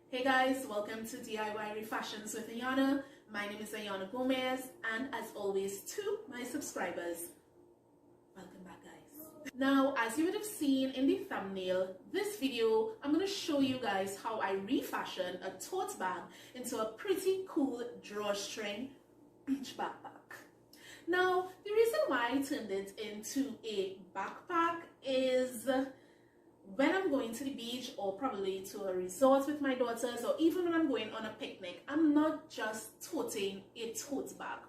Hey guys, welcome to DIY Refashions with Ayana. My name is Ayana Gomez, and as always to my subscribers, welcome back guys. Now, as you would have seen in the thumbnail, this video I'm going to show you guys how I refashion a tote bag into a pretty cool drawstring beach backpack. Now, the reason why I turned it into a backpack is when I'm going to the beach or probably to a resort with my daughters, or even when I'm going on a picnic, I'm not just toting a tote bag.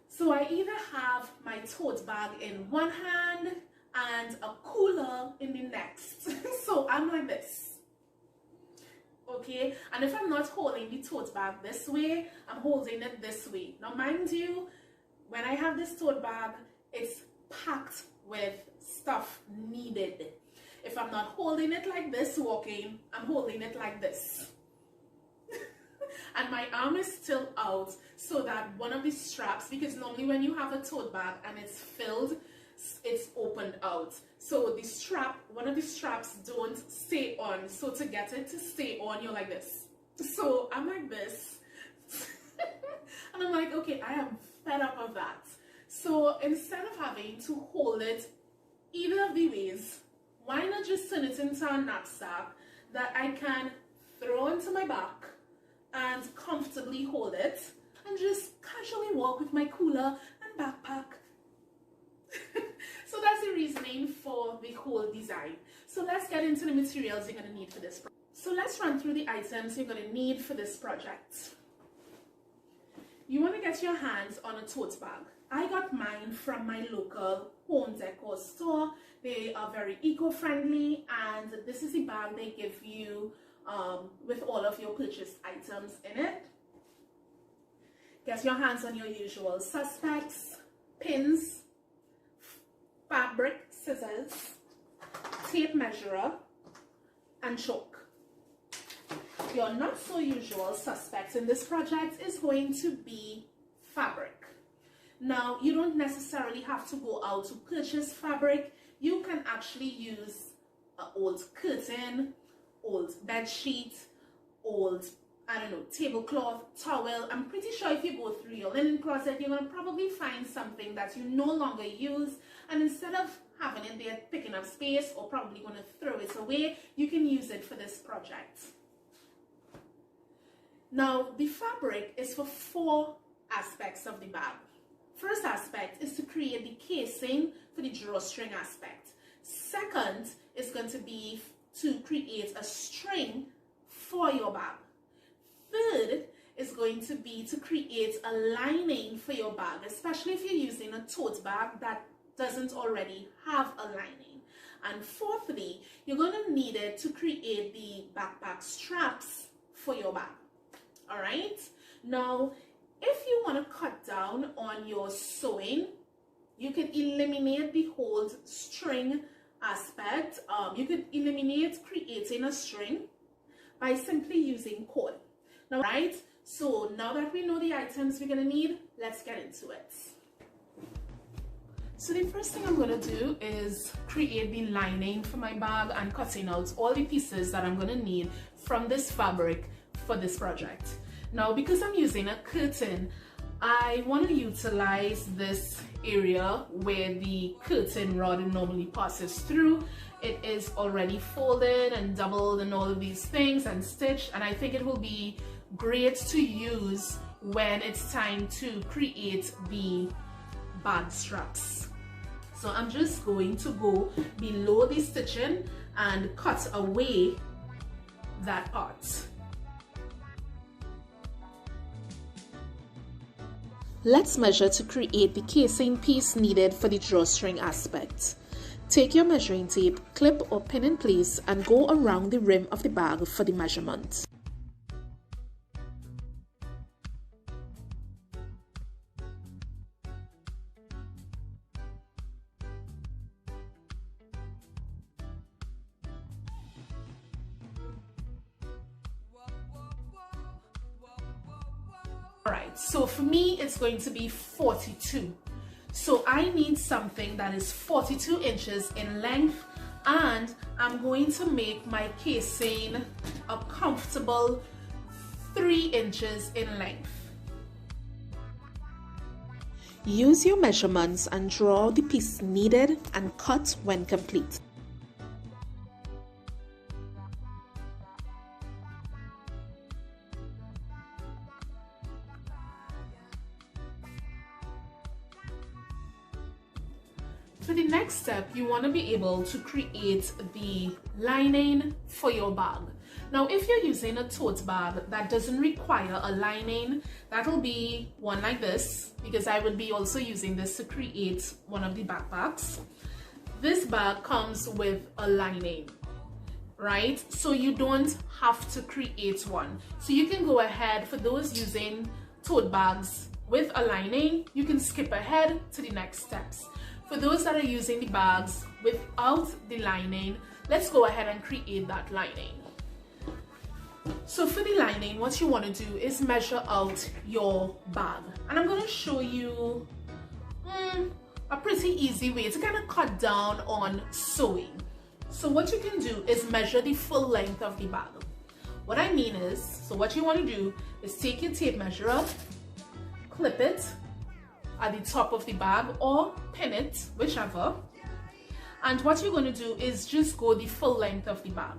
So I either have my tote bag in one hand and a cooler in the next. So I'm like this. Okay, and if I'm not holding the tote bag this way, I'm holding it this way. Now mind you, when I have this tote bag, it's packed with stuff needed. If I'm not holding it like this walking, I'm holding it like this. And my arm is still out so that one of the straps, because normally when you have a tote bag and it's filled, it's opened out. So the strap, one of the straps don't stay on. So to get it to stay on, you're like this. So I'm like this. And I'm like, okay, I am fed up of that. So instead of having to hold it either of the ways, why not just turn it into a knapsack that I can throw onto my back and comfortably hold it and just casually walk with my cooler and backpack. So that's the reasoning for the whole design. So let's get into the materials you're going to need for this project. So let's run through the items you're going to need for this project. You want to get your hands on a tote bag. I got mine from my local home decor store. They are very eco-friendly, and this is the bag they give you with all of your purchased items in it. Get your hands on your usual suspects: pins, fabric, scissors, tape measurer, and chalk. Your not so usual suspect in this project is going to be fabric. Now, you don't necessarily have to go out to purchase fabric. You can actually use an old curtain, old bed sheet, old, I don't know, tablecloth, towel. I'm pretty sure if you go through your linen closet, you're going to probably find something that you no longer use. And instead of having it there picking up space or probably going to throw it away, you can use it for this project. Now, the fabric is for 4 aspects of the bag. First aspect is to create the casing for the drawstring aspect. Second is going to be to create a string for your bag. Third is going to be to create a lining for your bag, especially if you're using a tote bag that doesn't already have a lining. And fourthly, you're going to need it to create the backpack straps for your bag. All right. Now, if you want to cut down on your sewing, you can eliminate the whole string aspect. You could eliminate creating a string by simply using cord. Now, right? So now that we know the items we're going to need, let's get into it. So the first thing I'm going to do is create the lining for my bag and cutting out all the pieces that I'm going to need from this fabric for this project. Now, because I'm using a curtain, I want to utilize this area where the curtain rod normally passes through. It is already folded and doubled and all of these things and stitched, and I think it will be great to use when it's time to create the bag straps. So I'm just going to go below the stitching and cut away that part. Let's measure to create the casing piece needed for the drawstring aspect. Take your measuring tape, clip or pin in place, and go around the rim of the bag for the measurement. Alright, so for me it's going to be 42. So I need something that is 42 inches in length and I'm going to make my casing a comfortable 3 inches in length. Use your measurements and draw the piece needed and cut when complete. For the next step, you want to be able to create the lining for your bag. Now, if you're using a tote bag that doesn't require a lining, that'll be one like this, because I will be also using this to create one of the backpacks. This bag comes with a lining, right? So you don't have to create one. So you can go ahead, for those using tote bags with a lining, you can skip ahead to the next steps. For those that are using the bags without the lining, let's go ahead and create that lining. So for the lining, what you want to do is measure out your bag. And I'm going to show you a pretty easy way to kind of cut down on sewing. So what you can do is measure the full length of the bag. What I mean is, so what you want to do is take your tape measure, clip it at the top of the bag or pin it, whichever. And what you're going to do is just go the full length of the bag.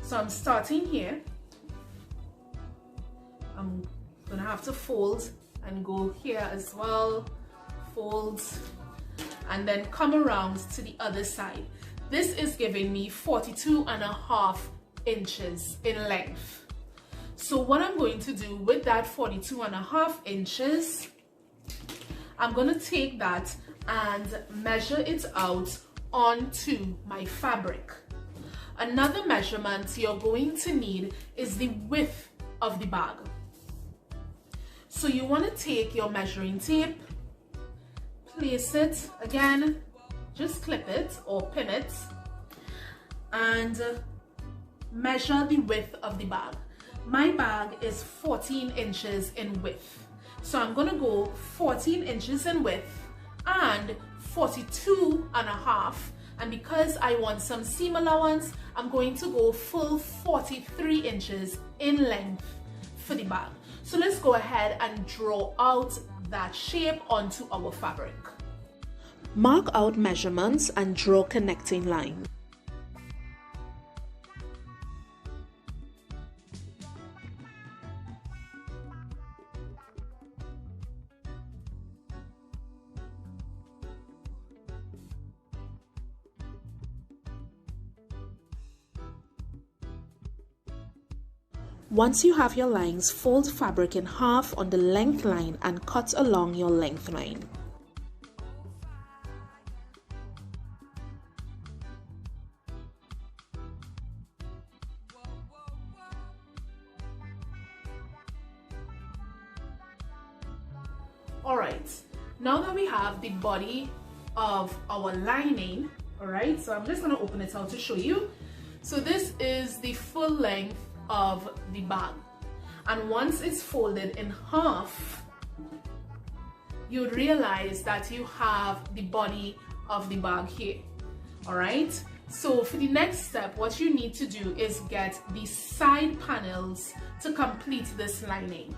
So I'm starting here. I'm gonna have to fold and go here as well, fold, and then come around to the other side. This is giving me 42.5 inches in length. So what I'm going to do with that 42.5 inches, I'm gonna take that and measure it out onto my fabric. Another measurement you're going to need is the width of the bag. So you want to take your measuring tape, place it, again, just clip it or pin it, and measure the width of the bag. My bag is 14 inches in width. So I'm going to go 14 inches in width and 42.5. And because I want some seam allowance, I'm going to go full 43 inches in length for the bag. So let's go ahead and draw out that shape onto our fabric. Mark out measurements and draw connecting lines. Once you have your lines, fold fabric in half on the length line and cut along your length line. Alright, now that we have the body of our lining, alright, so I'm just going to open it out to show you. So this is the full length of the bag, and once it's folded in half, you realize that you have the body of the bag here. All right, so for the next step, what you need to do is get the side panels to complete this lining.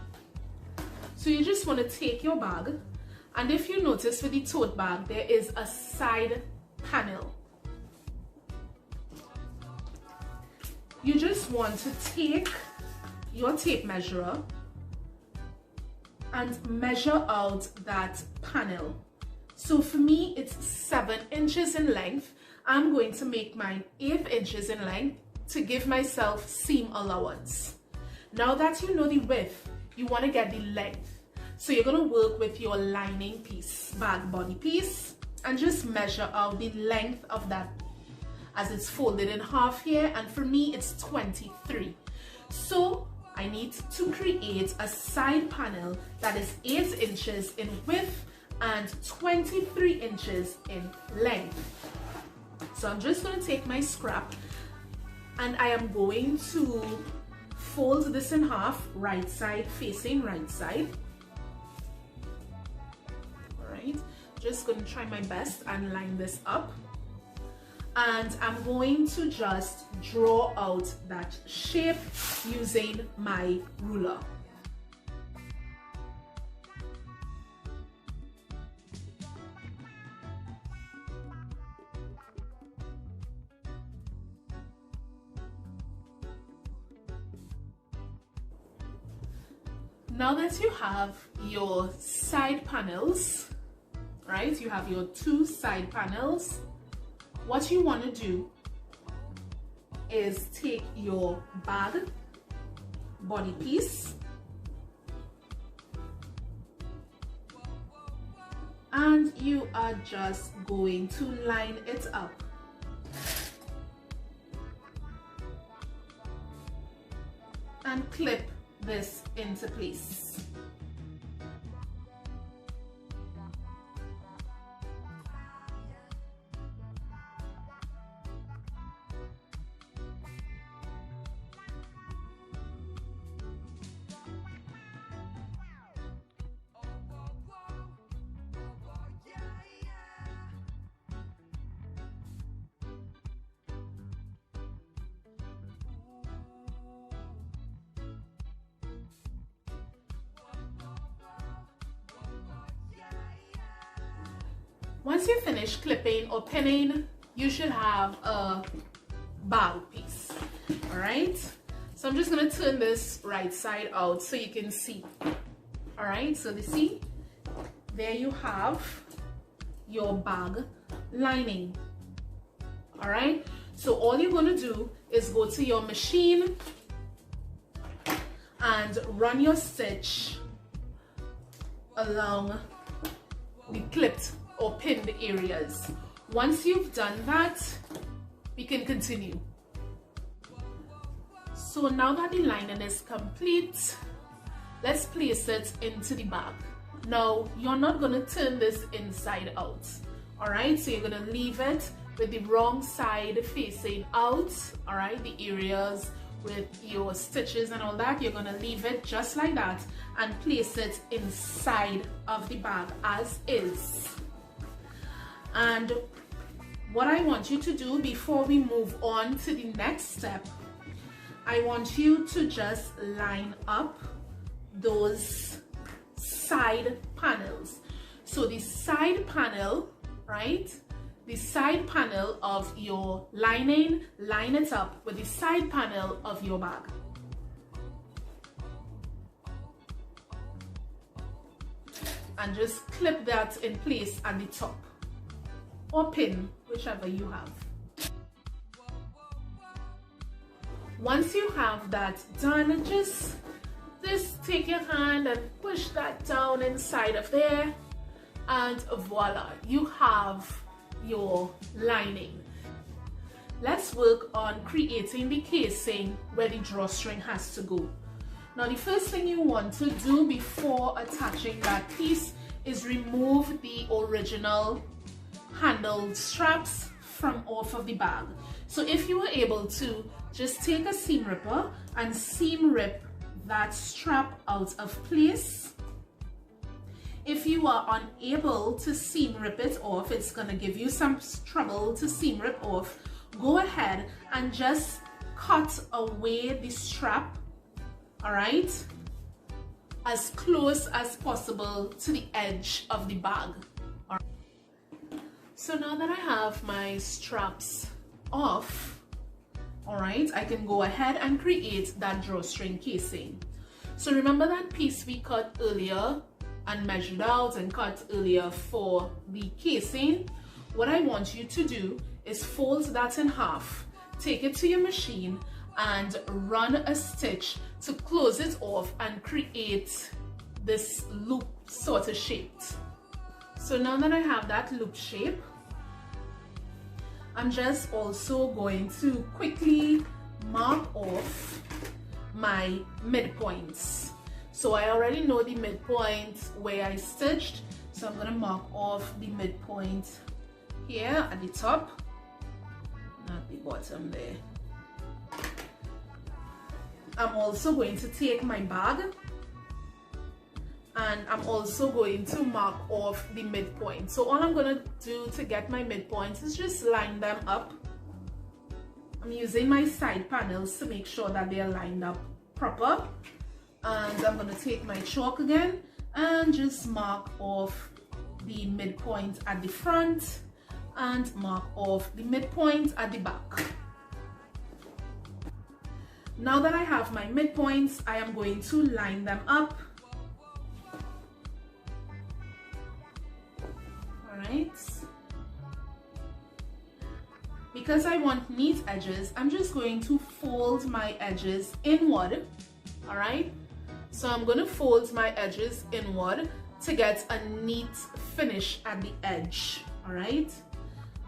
So you just want to take your bag, and if you notice with the tote bag, there is a side panel. You just want to take your tape measure and measure out that panel. So for me, it's 7 inches in length. I'm going to make mine 8 inches in length to give myself seam allowance. Now that you know the width, you want to get the length. So you're going to work with your lining piece, bag body piece, and just measure out the length of that as it's folded in half here, and for me it's 23. So I need to create a side panel that is 8 inches in width and 23 inches in length. So I'm just going to take my scrap and I am going to fold this in half, right side facing right side. Alright, just going to try my best and line this up. and I'm going to just draw out that shape using my ruler. Now that you have your side panels, right, you have your 2 side panels, what you want to do is take your bag body piece and you are just going to line it up. And clip this into place. Once you finish clipping or pinning, you should have a bag piece. All right, so I'm just gonna turn this right side out so you can see. All right, so you see, there you have your bag lining. All right, so all you're gonna do is go to your machine and run your stitch along the clipped or pinned areas. Once you've done that, we can continue. So now that the lining is complete, let's place it into the bag. Now, you're not gonna turn this inside out. All right, so you're gonna leave it with the wrong side facing out. All right, the areas with your stitches and all that, you're gonna leave it just like that and place it inside of the bag as is. And what I want you to do before we move on to the next step, I want you to just line up those side panels. So the side panel, right? The side panel of your lining, line it up with the side panel of your bag. And just clip that in place at the top, or pin, whichever you have. Once you have that done, just take your hand and push that down inside of there, and voila, you have your lining. Let's work on creating the casing where the drawstring has to go. Now, the first thing you want to do before attaching that piece is remove the original handled straps from off of the bag. So if you were able to, just take a seam ripper and seam rip that strap out of place. If you are unable to seam rip it off, it's gonna give you some trouble to seam rip off, go ahead and just cut away the strap, all right, as close as possible to the edge of the bag. All right. So now that I have my straps off, all right, I can go ahead and create that drawstring casing. So remember that piece we cut earlier and measured out and cut earlier for the casing? What I want you to do is fold that in half, take it to your machine and run a stitch to close it off and create this loop sort of shape. So now that I have that loop shape, I'm just also going to quickly mark off my midpoints. So I already know the midpoint where I stitched, so I'm going to mark off the midpoint here at the top, not the bottom there. I'm also going to take my bag and I'm also going to mark off the midpoint. So all I'm going to do to get my midpoints is just line them up I'm using my side panels to make sure that they're lined up proper. And I'm going to take my chalk again and just mark off the midpoint at the front and mark off the midpoint at the back. Now that I have my midpoints, I am going to line them up. Alright. Because I want neat edges, I'm just going to fold my edges inward. Alright. So I'm going to fold my edges inward to get a neat finish at the edge. Alright.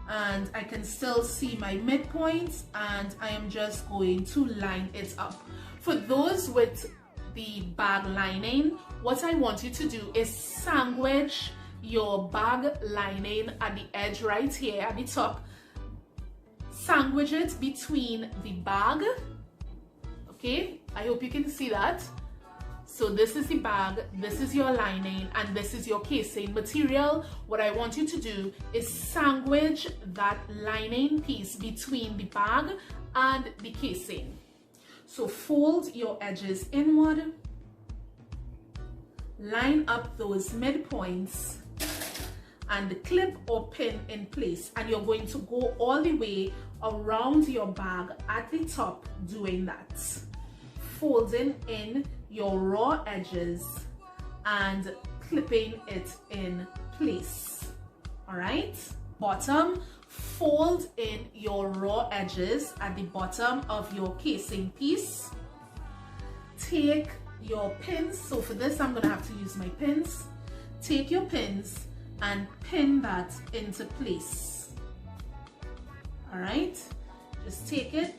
And I can still see my midpoints, and I am just going to line it up. For those with the bag lining, what I want you to do is sandwich your bag lining at the edge right here at the top. Sandwich it between the bag. Okay, I hope you can see that. So this is the bag, this is your lining, and this is your casing material. What I want you to do is sandwich that lining piece between the bag and the casing. So fold your edges inward, line up those midpoints, and clip or pin in place. And you're going to go all the way around your bag at the top doing that. Folding in your raw edges and clipping it in place. All right, bottom, fold in your raw edges at the bottom of your casing piece. Take your pins. So for this, I'm gonna have to use my pins. Take your pins and pin that into place. All right, just take it,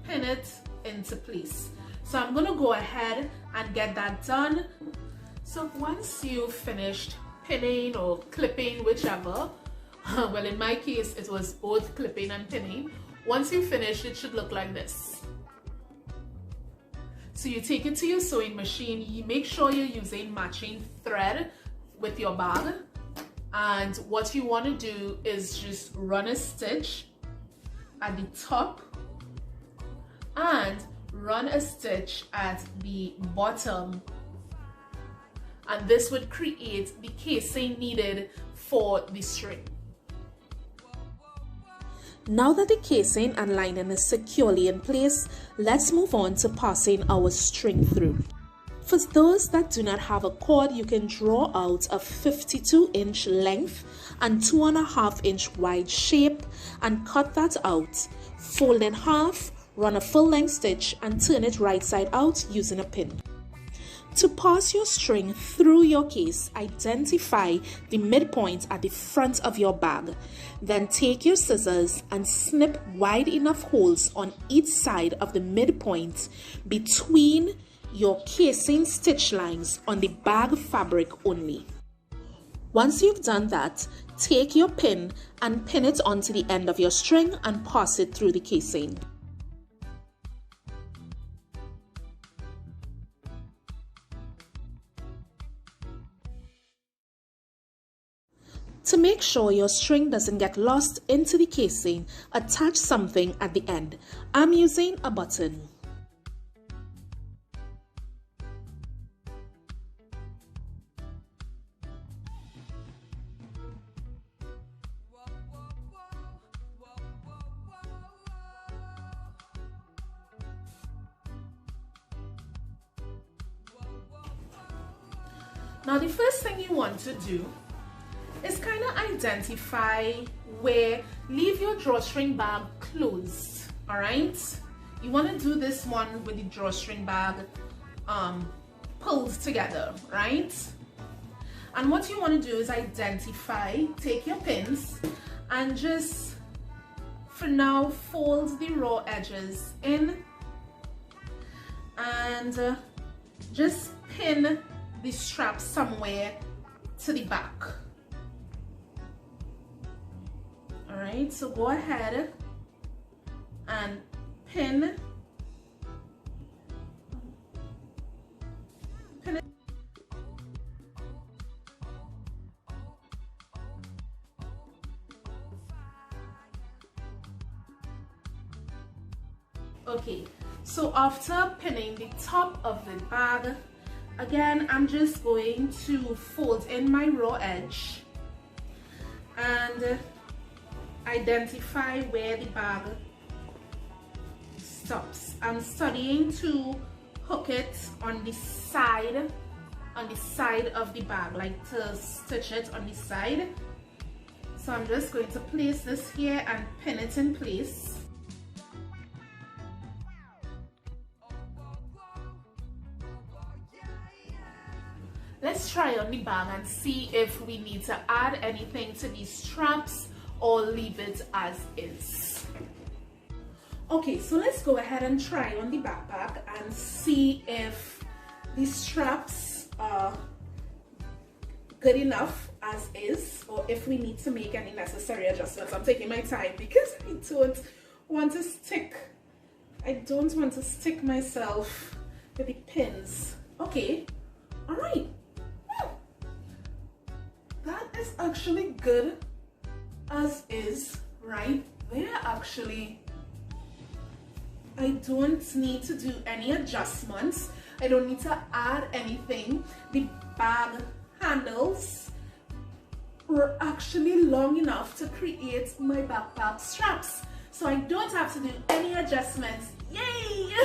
pin it into place. So I'm going to go ahead and get that done. So once you've finished pinning or clipping, whichever, well, in my case it was both clipping and pinning. Once you finish, it should look like this. So you take it to your sewing machine, you make sure you're using matching thread with your bag, and what you want to do is just run a stitch at the top and run a stitch at the bottom, and this would create the casing needed for the string. Now that the casing and lining is securely in place, let's move on to passing our string through. For those that do not have a cord, you can draw out a 52-inch length and 2.5-inch wide shape and cut that out, fold in half, run a full length stitch and turn it right side out using a pin. To pass your string through your case, identify the midpoint at the front of your bag. Then take your scissors and snip wide enough holes on each side of the midpoint between your casing stitch lines on the bag fabric only. Once you've done that, take your pin and pin it onto the end of your string and pass it through the casing. To make sure your string doesn't get lost into the casing, attach something at the end. I'm using a button. Now the first thing you want to do is kind of identify where, leave your drawstring bag closed. All right, you want to do this one with the drawstring bag pulled together, right? And what you want to do is identify, take your pins and just for now fold the raw edges in and just pin the strap somewhere to the back. All right, so go ahead and pin it. Okay, so after pinning the top of the bag, again, I'm just going to fold in my raw edge and identify where the bag stops. I'm studying to hook it on the side of the bag, like to stitch it on the side. So I'm just going to place this here and pin it in place. Let's try on the bag and see if we need to add anything to these straps or leave it as is. Okay, so let's go ahead and try on the backpack and see if the straps are good enough as is, or if we need to make any necessary adjustments. I'm taking my time because I don't want to stick myself with the pins. Okay, all right. That is actually good as is right there. Actually, I don't need to do any adjustments. I don't need to add anything. The bag handles were actually long enough to create my backpack straps, so I don't have to do any adjustments. Yay!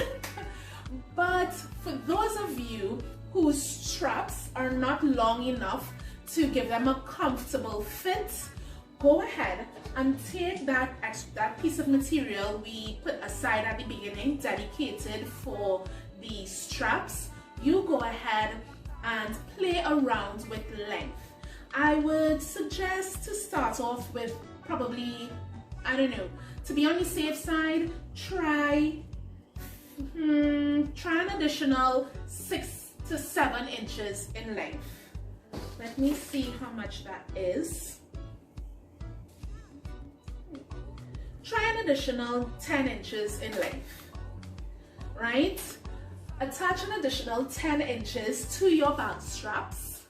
But for those of you whose straps are not long enough to give them a comfortable fit, go ahead and take that piece of material we put aside at the beginning, dedicated for the straps. You go ahead and play around with length. I would suggest to start off with probably, I don't know, to be on the safe side, try an additional 6 to 7 inches in length. Let me see how much that is. Try an additional 10 inches in length, right? Attach an additional 10 inches to your bag straps,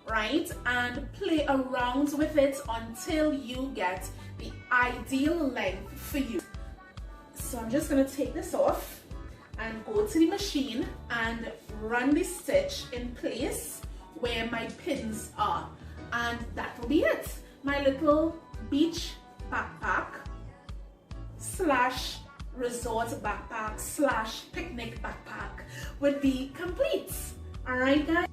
right? And play around with it until you get the ideal length for you. So I'm just gonna take this off and go to the machine and run the stitch in place where my pins are, and that will be it. My little beach backpack slash resort backpack slash picnic backpack would be complete. All right, guys.